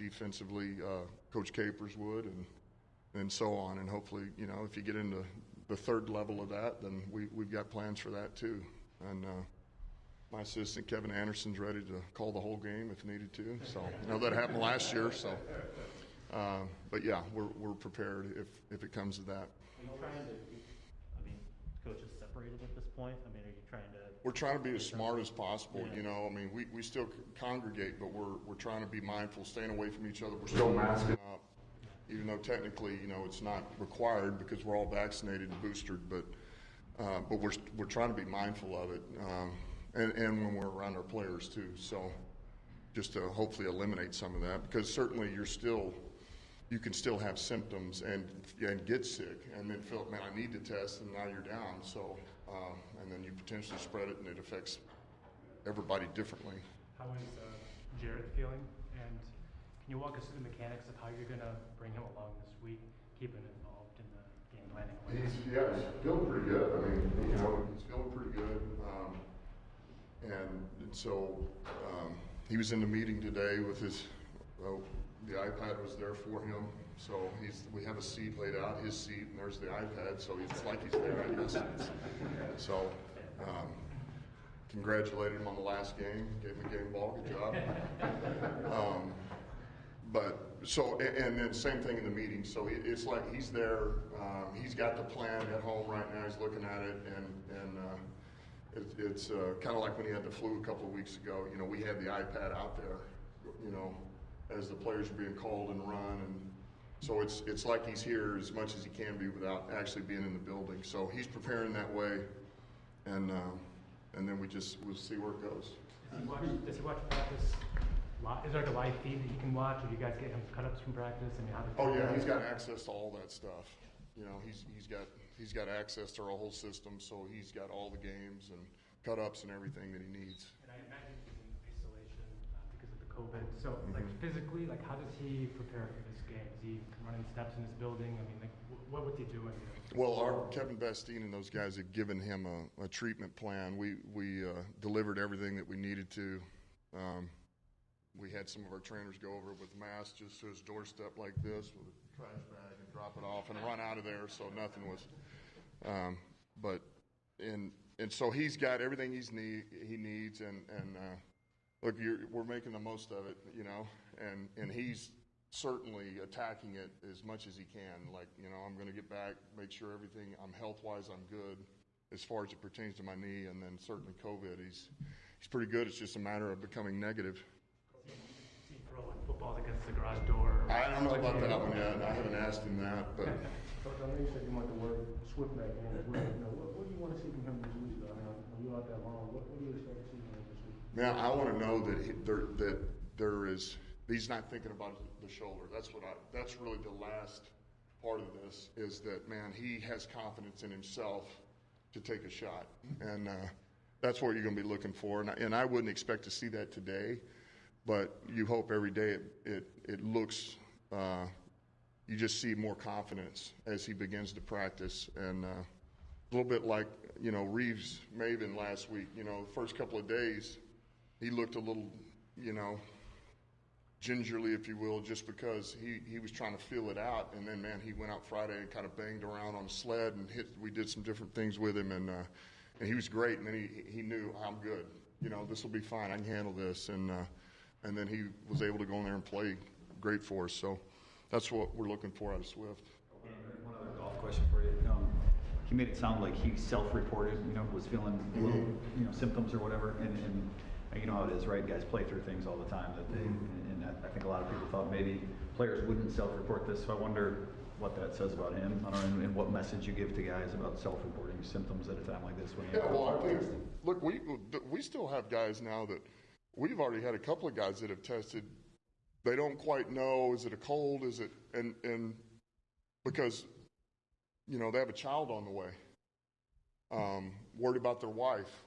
defensively, Coach Capers would, and so on. And hopefully, if you get into the third level of that, then we've got plans for that too. And my assistant Kevin Anderson's ready to call the whole game if needed to. So that happened last year. So, but yeah, we're prepared if it comes to that. Are you trying to? Coaches separated at this point? Are you trying to? We're trying to be as smart as possible. Yeah. We still congregate, but we're trying to be mindful, staying away from each other. We're still masking up, even though technically, it's not required because we're all vaccinated and boosted. But we're trying to be mindful of it, and when we're around our players too. So just to hopefully eliminate some of that, because certainly you can still have symptoms and get sick and then feel, man, I need to test, and now you're down. So, and then you potentially spread it, and it affects everybody differently. How is Jared feeling? And can you walk us through the mechanics of how you're going to bring him along this week, keep him involved in the game planning? He's feeling pretty good. He's feeling pretty good. And so he was in the meeting today with his. The iPad was there for him, so we have a seat laid out, his seat, and there's the iPad, so it's like he's there, I guess. So, congratulated him on the last game, gave him a game ball, good job. And then same thing in the meeting. So it's like he's there, he's got the plan at home right now, he's looking at it, and it's kind of like when he had the flu a couple of weeks ago. We had the iPad out there, as the players are being called and run, and so it's like he's here as much as he can be without actually being in the building. So he's preparing that way, and then we'll see where it goes. Does he watch practice? Is there a live feed that he can watch? Or do you guys get him cut-ups from practice? He's got access to all that stuff. He's got access to our whole system, so he's got all the games and cut-ups and everything that he needs. And I imagine he's in isolation because of the COVID. So, physically, how does he prepare for this game? Is he running steps in his building? What would he do? Well, our Kevin Bastine and those guys had given him a treatment plan. We delivered everything that we needed to. We had some of our trainers go over with masks just to his doorstep like this with a trash bag and drop it off and run out of there, so nothing was. And so he's got everything he needs, and look, we're making the most of it, and he's certainly attacking it as much as he can. I'm going to get back, make sure everything, I'm health-wise, I'm good as far as it pertains to my knee, and then certainly COVID, he's pretty good. It's just a matter of becoming negative. Is he throwing footballs against the garage door? I don't know about that one yet. I haven't asked him that, but. Coach, I know you said you want the word Swift back in as well. What do you want to see from him this week, though? When you're out that long, what do you expect to see from him this week? Man, I want to know that there is. He's not thinking about the shoulder. That's really the last part of this. Is that, man, he has confidence in himself to take a shot, and that's what you're going to be looking for. And I wouldn't expect to see that today, but you hope every day it looks. You just see more confidence as he begins to practice, and a little bit like Reeves Maven last week. The first couple of days, he looked a little, gingerly, if you will, just because he was trying to feel it out. And then, man, he went out Friday and kind of banged around on a sled and we did some different things with him, and he was great. And then he knew, I'm good. This will be fine. I can handle this. And then he was able to go in there and play great for us. So that's what we're looking for out of Swift. One other golf question for you. He made it sound like he self-reported, was feeling little, symptoms or whatever, and you know how it is, right? Guys play through things all the time and I think a lot of people thought maybe players wouldn't self-report this. So I wonder what that says about him. I don't know, and what message you give to guys about self-reporting symptoms at a time like this. I think, look, we still have guys now that we've already had a couple of guys that have tested. They don't quite know, is it a cold, is it, and because, they have a child on the way, worried about their wife,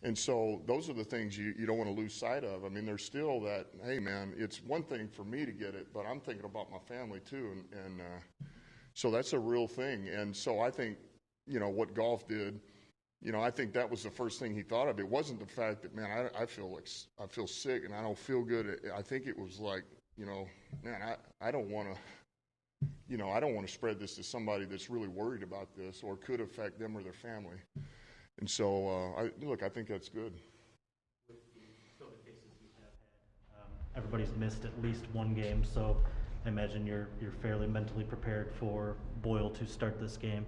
and so those are the things you don't want to lose sight of. I mean, there's still that, hey, man, it's one thing for me to get it, but I'm thinking about my family too, and so that's a real thing. And so I think, what golf did you know, I think that was the first thing he thought of. It wasn't the fact that, man, I feel sick and I don't feel good. I think it was like, you know, man, I don't want to, you know, I don't want to spread this to somebody that's really worried about this or could affect them or their family. And so, I think that's good. With the COVID cases we have had, everybody's missed at least one game, so I imagine you're fairly mentally prepared for Boyle to start this game.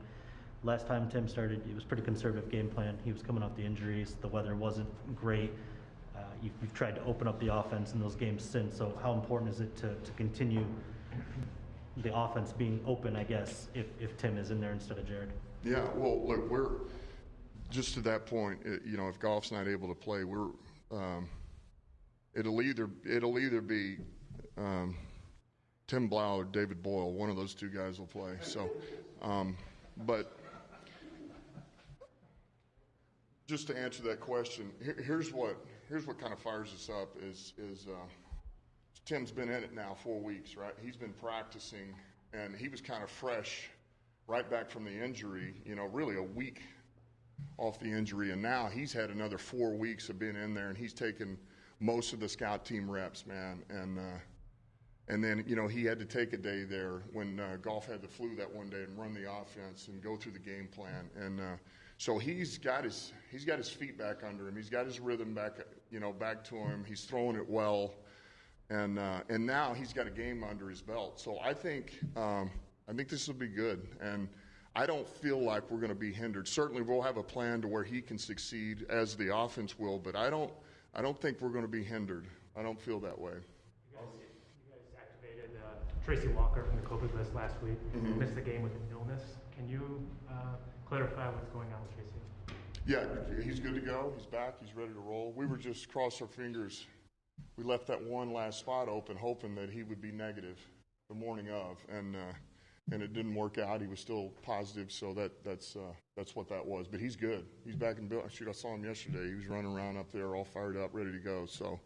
Last time Tim started, it was a pretty conservative game plan. He was coming off the injuries. The weather wasn't great. You've tried to open up the offense in those games since, so how important is it to continue the offense being open, I guess, if Tim is in there instead of Jared? Yeah, well, look, we're just to that point. You know, if Goff's not able to play, it'll either be Tim Blau or David Boyle. One of those two guys will play. So, but just to answer that question, here's what kind of fires us up is Tim's been in it now 4 weeks, right? He's been practicing, and he was kind of fresh right back from the injury, you know, really a week off the injury, and now he's had another 4 weeks of being in there, and he's taken most of the scout team reps, man, and then, you know, he had to take a day there when Goff had the flu that one day and run the offense and go through the game plan, and so he's got his feet back under him. He's got his rhythm back, you know, back to him. He's throwing it well, and now he's got a game under his belt. So I think this will be good, and I don't feel like we're going to be hindered. Certainly, we'll have a plan to where he can succeed as the offense will, but I don't think we're going to be hindered. I don't feel that way. You guys activated Tracy Walker from the COVID list last week. Mm-hmm. Missed the game with an illness. Can you clarify what's going on with Tracy? Yeah, he's good to go. He's back. He's ready to roll. We were just cross our fingers. We left that one last spot open, hoping that he would be negative the morning of, and it didn't work out. He was still positive, so that's what that was. But he's good. He's back in building. Shoot, I saw him yesterday. He was running around up there, all fired up, ready to go. So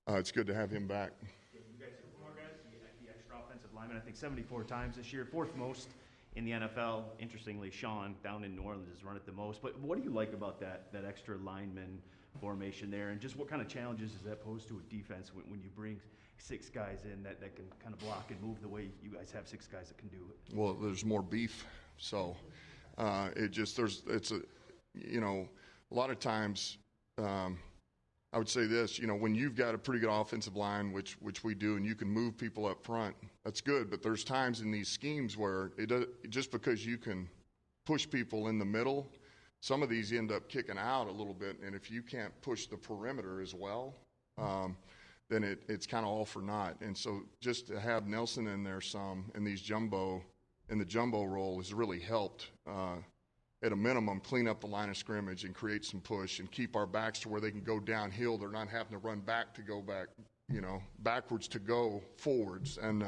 it's good to have him back. You guys, a couple more guys. The extra offensive lineman, I think 74 times this year, fourth most in the NFL. Interestingly, Sean down in New Orleans has run it the most. But what do you like about that extra lineman formation there, and just what kind of challenges does that pose to a defense when you bring 6 guys in that can kind of block and move the way you guys have 6 guys that can do it? Well, there's more beef, so it's a, you know, a lot of times I would say this, you know, when you've got a pretty good offensive line, which we do, and you can move people up front, that's good. But there's times in these schemes where just because you can push people in the middle, some of these end up kicking out a little bit. And if you can't push the perimeter as well, then it's kind of all for naught. And so just to have Nelson in there in the jumbo role has really helped, at a minimum, clean up the line of scrimmage and create some push and keep our backs to where they can go downhill. They're not having to run back to go back, you know, backwards to go forwards. And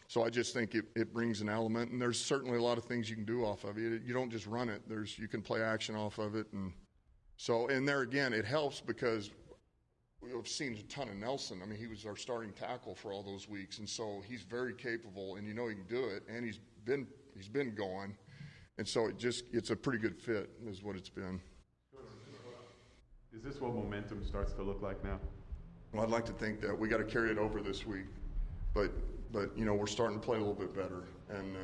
so I just think it brings an element. And there's certainly a lot of things you can do off of it. You don't just run it. You can play action off of it. And so, and there again, it helps because we've seen a ton of Nelson. I mean, he was our starting tackle for all those weeks, and so he's very capable, and you know he can do it, and he's been going, and so it's a pretty good fit is what it's been. Is this what momentum starts to look like now? Well, I'd like to think that we got to carry it over this week, but you know we're starting to play a little bit better, and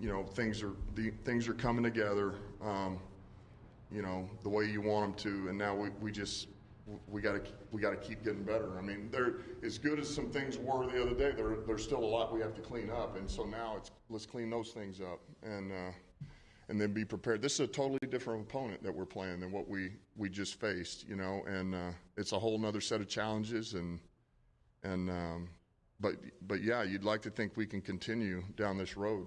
you know things are coming together, you know, the way you want them to, and now we got to keep getting better. I mean, they're as good as some things were the other day. There's still a lot we have to clean up, and so now let's clean those things up and then be prepared. This is a totally different opponent that we're playing than what we just faced, you know, and it's a whole nother set of challenges but yeah, you'd like to think we can continue down this road.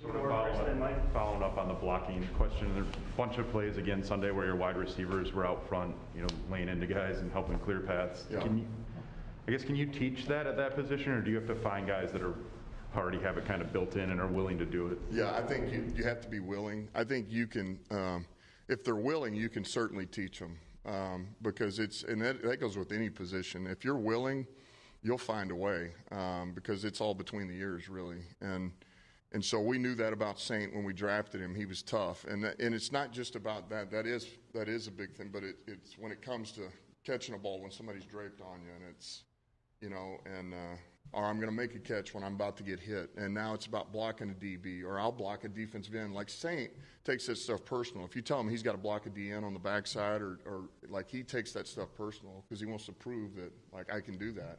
Following up on the blocking question, there's a bunch of plays again Sunday where your wide receivers were out front, you know, laying into guys and helping clear paths. Yeah. Can you teach that at that position, or do you have to find guys that already have it kind of built in and are willing to do it? Yeah, I think you have to be willing. I think you can, if they're willing, you can certainly teach them because that goes with any position. If you're willing, you'll find a way because it's all between the ears, really. And so we knew that about Saint when we drafted him. He was tough, and it's not just about that. That is a big thing, but it's when it comes to catching a ball when somebody's draped on you, and it's, you know, and or I'm going to make a catch when I'm about to get hit, and now it's about blocking a DB, or I'll block a defensive end. Like Saint takes that stuff personal. If you tell him he's got to block a DN on the backside, or like he takes that stuff personal because he wants to prove that like I can do that.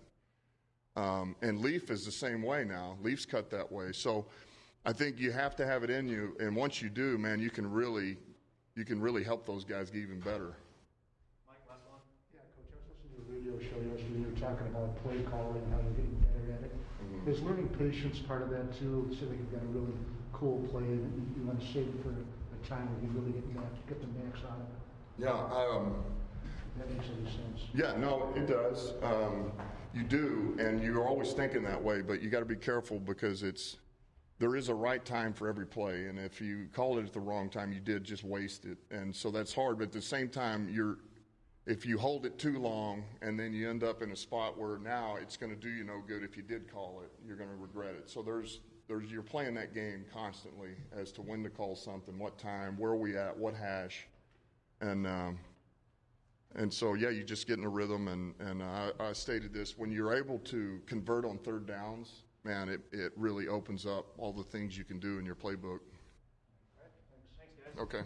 And Leaf is the same way now. Leaf's cut that way, so. I think you have to have it in you, and once you do, man, you can really help those guys get even better. Mike, last one. Yeah, Coach, I was listening to a radio show yesterday. You were talking about play calling and how you're getting better at it. Mm-hmm. Is learning patience part of that too? So that you've got a really cool play and you want to save it for a time where you really get the max out of it. Yeah, That makes any sense. yeah, no, it does. You do, and you're always thinking that way, but you got to be careful because there is a right time for every play, and if you call it at the wrong time, you did just waste it, and so that's hard. But at the same time, if you hold it too long, and then you end up in a spot where now it's going to do you no good if you did call it, you're going to regret it. So you're playing that game constantly as to when to call something, what time, where are we at, what hash, and so yeah, you just get in a rhythm. And I stated this: when you're able to convert on third downs, man, it really opens up all the things you can do in your playbook. Thanks, guys. Okay.